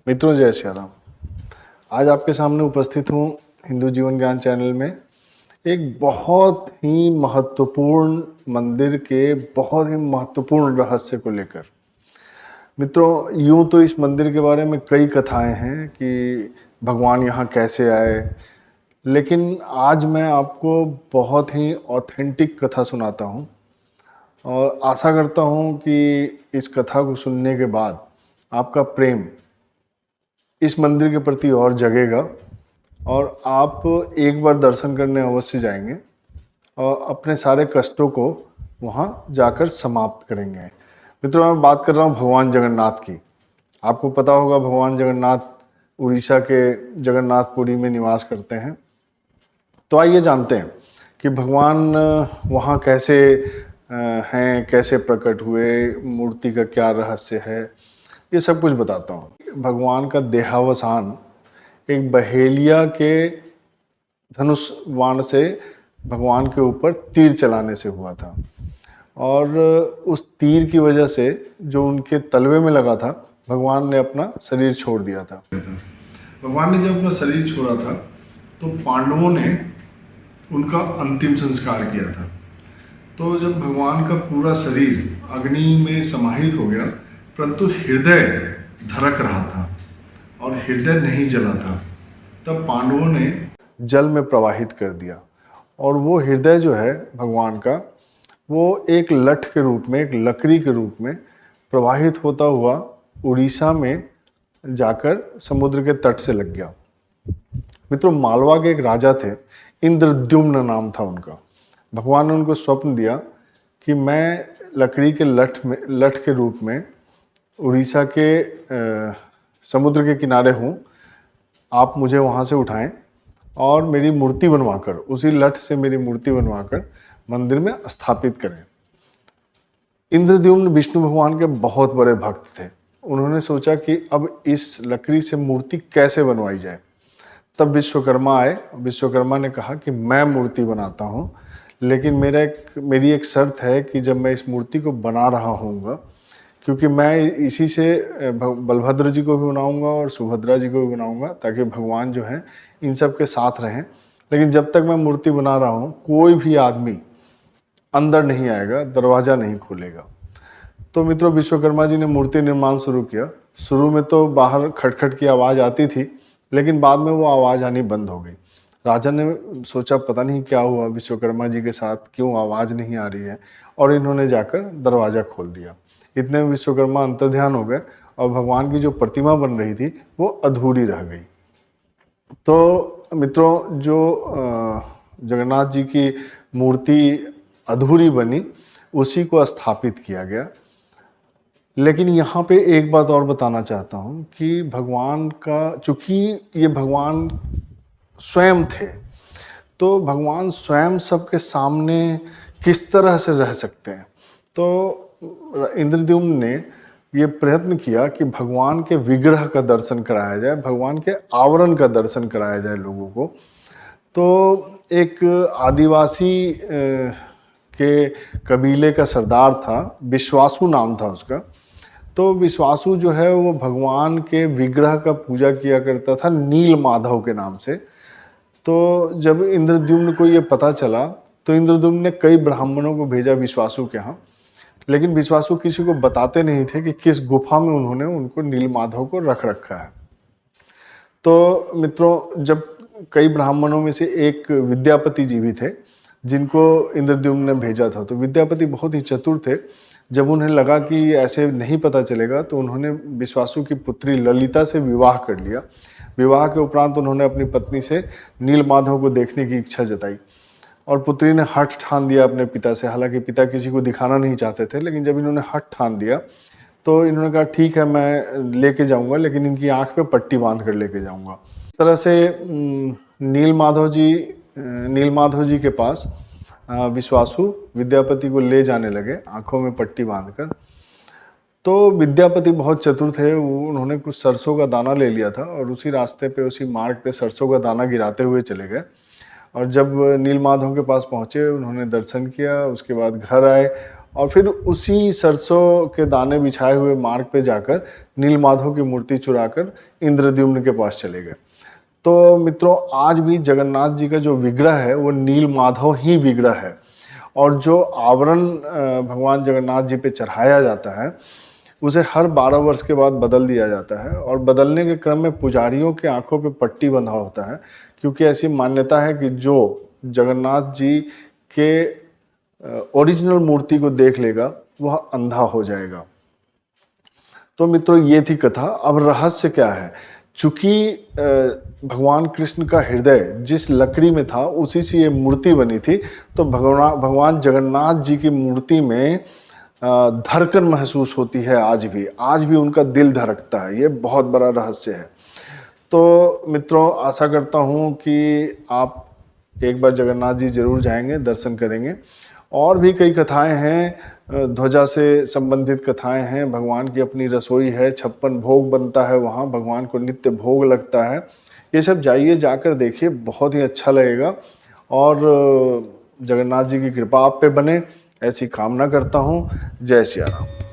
मित्रों, जय सिया राम। आज आपके सामने उपस्थित हूँ हिंदू जीवन ज्ञान चैनल में एक बहुत ही महत्वपूर्ण मंदिर के बहुत ही महत्वपूर्ण रहस्य को लेकर। मित्रों, यूँ तो इस मंदिर के बारे में कई कथाएं हैं कि भगवान यहाँ कैसे आए, लेकिन आज मैं आपको बहुत ही ऑथेंटिक कथा सुनाता हूँ और आशा करता हूँ कि इस कथा को सुनने के बाद आपका प्रेम इस मंदिर के प्रति और जगेगा और आप एक बार दर्शन करने अवश्य जाएंगे और अपने सारे कष्टों को वहाँ जाकर समाप्त करेंगे। मित्रों, मैं बात कर रहा हूँ भगवान जगन्नाथ की। आपको पता होगा भगवान जगन्नाथ उड़ीसा के जगन्नाथपुरी में निवास करते हैं। तो आइए जानते हैं कि भगवान वहाँ कैसे हैं, कैसे प्रकट हुए, मूर्ति का क्या रहस्य है, ये सब कुछ बताता हूँ। भगवान का देहावसान एक बहेलिया के धनुष बाण से भगवान के ऊपर तीर चलाने से हुआ था और उस तीर की वजह से जो उनके तलवे में लगा था, भगवान ने अपना शरीर छोड़ दिया था। भगवान ने जब अपना शरीर छोड़ा था तो पांडवों ने उनका अंतिम संस्कार किया था। तो जब भगवान का पूरा शरीर अग्नि में समाहित हो गया, परंतु हृदय धड़क रहा था और हृदय नहीं जला था, तब पांडवों ने जल में प्रवाहित कर दिया और वो हृदय जो है भगवान का, वो एक लठ के रूप में, एक लकड़ी के रूप में प्रवाहित होता हुआ उड़ीसा में जाकर समुद्र के तट से लग गया। मित्रों, मालवा के एक राजा थे, इंद्रद्युम्न नाम था उनका। भगवान ने उनको स्वप्न दिया कि मैं लकड़ी के लठ के रूप में उड़ीसा के समुद्र के किनारे हूँ, आप मुझे वहाँ से उठाएं और मेरी मूर्ति बनवाकर, उसी लठ से मेरी मूर्ति बनवाकर मंदिर में स्थापित करें। इंद्रद्युम्न विष्णु भगवान के बहुत बड़े भक्त थे। उन्होंने सोचा कि अब इस लकड़ी से मूर्ति कैसे बनवाई जाए। तब विश्वकर्मा आए। विश्वकर्मा ने कहा कि मैं मूर्ति बनाता हूँ, लेकिन मेरी एक शर्त है कि जब मैं इस मूर्ति को बना रहा हूँगा, क्योंकि मैं इसी से बलभद्र जी को भी बनाऊंगा और सुभद्रा जी को भी बनाऊंगा, ताकि भगवान जो हैं इन सब के साथ रहें। लेकिन जब तक मैं मूर्ति बना रहा हूँ, कोई भी आदमी अंदर नहीं आएगा, दरवाज़ा नहीं खोलेगा। तो मित्रों, विश्वकर्मा जी ने मूर्ति निर्माण शुरू किया। शुरू में तो बाहर खटखट की आवाज़ आती थी, लेकिन बाद में वो आवाज़ आनी बंद हो गई। राजा ने सोचा पता नहीं क्या हुआ विश्वकर्मा जी के साथ, क्यों आवाज़ नहीं आ रही है, और इन्होंने जाकर दरवाज़ा खोल दिया। इतने में विश्वकर्मा अंतर्ध्यान हो गए और भगवान की जो प्रतिमा बन रही थी वो अधूरी रह गई। तो मित्रों, जो जगन्नाथ जी की मूर्ति अधूरी बनी, उसी को स्थापित किया गया। लेकिन यहाँ पे एक बात और बताना चाहता हूँ कि भगवान का, चूँकि ये भगवान स्वयं थे, तो भगवान स्वयं सबके सामने किस तरह से रह सकते हैं। तो इंद्रद्युम्न ने ये प्रयत्न किया कि भगवान के विग्रह का दर्शन कराया जाए, भगवान के आवरण का दर्शन कराया जाए लोगों को। तो एक आदिवासी के कबीले का सरदार था, विश्वासु नाम था उसका। तो विश्वासु जो है वो भगवान के विग्रह का पूजा किया करता था नील माधव के नाम से। तो जब इंद्रद्युम्न को ये पता चला तो इंद्रद्युम्न ने कई ब्राह्मणों को भेजा विश्वासु के यहाँ, लेकिन विश्वासु किसी को बताते नहीं थे कि किस गुफा में उन्होंने उनको नील माधव को रख रखा है। तो मित्रों, जब कई ब्राह्मणों में से एक विद्यापति जी भी थे जिनको इंद्रद्युम्न ने भेजा था। तो विद्यापति बहुत ही चतुर थे। जब उन्हें लगा कि ऐसे नहीं पता चलेगा, तो उन्होंने विश्वासु की पुत्री ललिता से विवाह कर लिया। विवाह के उपरांत उन्होंने अपनी पत्नी से नील माधव को देखने की इच्छा जताई और पुत्री ने हठ ठान दिया अपने पिता से। हालांकि पिता किसी को दिखाना नहीं चाहते थे, लेकिन जब इन्होंने हठ ठान दिया तो इन्होंने कहा ठीक है, मैं लेके जाऊंगा, लेकिन इनकी आंख पे पट्टी बांध कर लेके जाऊंगा। इस तरह से नील माधव जी के पास विश्वासु विद्यापति को ले जाने लगे आंखों में पट्टी बांधकर। तो विद्यापति बहुत चतुर थे, उन्होंने कुछ सरसों का दाना ले लिया था और उसी रास्ते पे, उसी मार्ग पे सरसों का दाना गिराते हुए चले गए। और जब नील माधव के पास पहुँचे, उन्होंने दर्शन किया, उसके बाद घर आए और फिर उसी सरसों के दाने बिछाए हुए मार्ग पे जाकर नीलमाधव की मूर्ति चुराकर इंद्रद्युम्न के पास चले गए। तो मित्रों, आज भी जगन्नाथ जी का जो विग्रह है वो नीलमाधव ही विग्रह है, और जो आवरण भगवान जगन्नाथ जी पे चढ़ाया जाता है उसे हर 12 वर्ष के बाद बदल दिया जाता है, और बदलने के क्रम में पुजारियों के आंखों पे पट्टी बंधा होता है, क्योंकि ऐसी मान्यता है कि जो जगन्नाथ जी के ओरिजिनल मूर्ति को देख लेगा वह अंधा हो जाएगा। तो मित्रों, ये थी कथा। अब रहस्य क्या है? चूंकि भगवान कृष्ण का हृदय जिस लकड़ी में था उसी से ये मूर्ति बनी थी, तो भगवान जगन्नाथ जी की मूर्ति में धड़कन महसूस होती है। आज भी उनका दिल धड़कता है। ये बहुत बड़ा रहस्य है। तो मित्रों, आशा करता हूँ कि आप एक बार जगन्नाथ जी जरूर जाएंगे, दर्शन करेंगे। और भी कई कथाएं हैं, ध्वजा से संबंधित कथाएं हैं। भगवान की अपनी रसोई है, 56 भोग बनता है वहाँ, भगवान को नित्य भोग लगता है। ये सब जाइए, जाकर देखिए, बहुत ही अच्छा लगेगा। और जगन्नाथ जी की कृपा आप पे बने, ऐसी कामना करता हूँ। जय सिया राम।